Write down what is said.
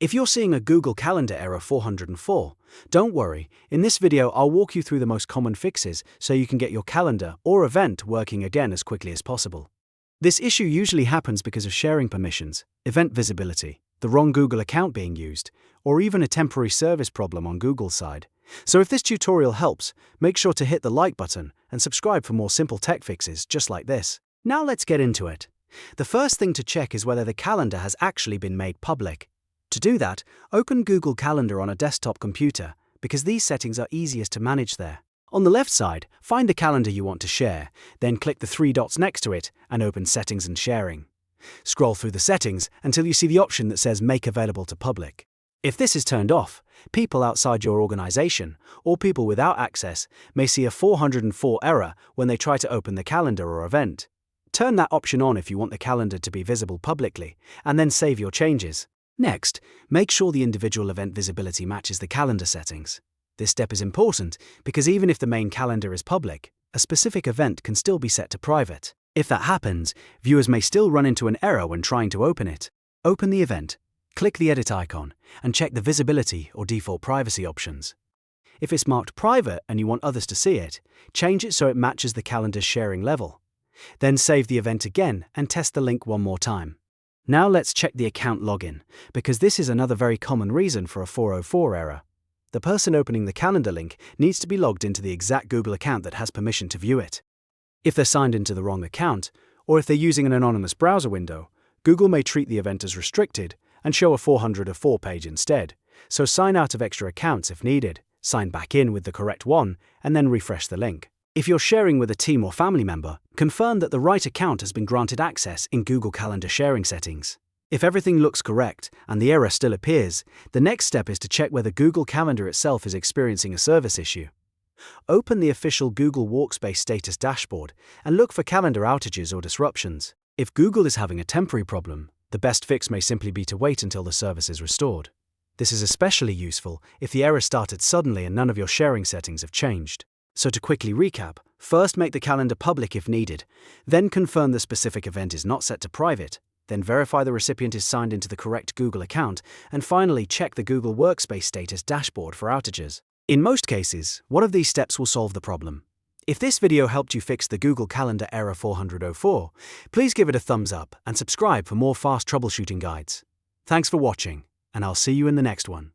If you're seeing a Google Calendar error 404, don't worry. In this video, I'll walk you through the most common fixes so you can get your calendar or event working again as quickly as possible. This issue usually happens because of sharing permissions, event visibility, the wrong Google account being used, or even a temporary service problem on Google's side. So if this tutorial helps, make sure to hit the like button and subscribe for more simple tech fixes just like this. Now let's get into it. The first thing to check is whether the calendar has actually been made public. To do that, open Google Calendar on a desktop computer, because these settings are easiest to manage there. On the left side, find the calendar you want to share, then click the three dots next to it and open Settings and Sharing. Scroll through the settings until you see the option that says Make Available to Public. If this is turned off, people outside your organization, or people without access, may see a 404 error when they try to open the calendar or event. Turn that option on if you want the calendar to be visible publicly, and then save your changes. Next, make sure the individual event visibility matches the calendar settings. This step is important because even if the main calendar is public, a specific event can still be set to private. If that happens, viewers may still run into an error when trying to open it. Open the event, click the edit icon, and check the visibility or default privacy options. If it's marked private and you want others to see it, change it so it matches the calendar's sharing level. Then save the event again and test the link one more time. Now let's check the account login, because this is another very common reason for a 404 error. The person opening the calendar link needs to be logged into the exact Google account that has permission to view it. If they're signed into the wrong account, or if they're using an anonymous browser window, Google may treat the event as restricted and show a 404 page instead. So sign out of extra accounts if needed, sign back in with the correct one, and then refresh the link. If you're sharing with a team or family member, confirm that the right account has been granted access in Google Calendar sharing settings. If everything looks correct and the error still appears, the next step is to check whether Google Calendar itself is experiencing a service issue. Open the official Google Workspace status dashboard and look for calendar outages or disruptions. If Google is having a temporary problem, the best fix may simply be to wait until the service is restored. This is especially useful if the error started suddenly and none of your sharing settings have changed. So to quickly recap, first make the calendar public if needed, then confirm the specific event is not set to private, then verify the recipient is signed into the correct Google account, and finally check the Google Workspace status dashboard for outages. In most cases, one of these steps will solve the problem. If this video helped you fix the Google Calendar error 404, please give it a thumbs up and subscribe for more fast troubleshooting guides. Thanks for watching, and I'll see you in the next one.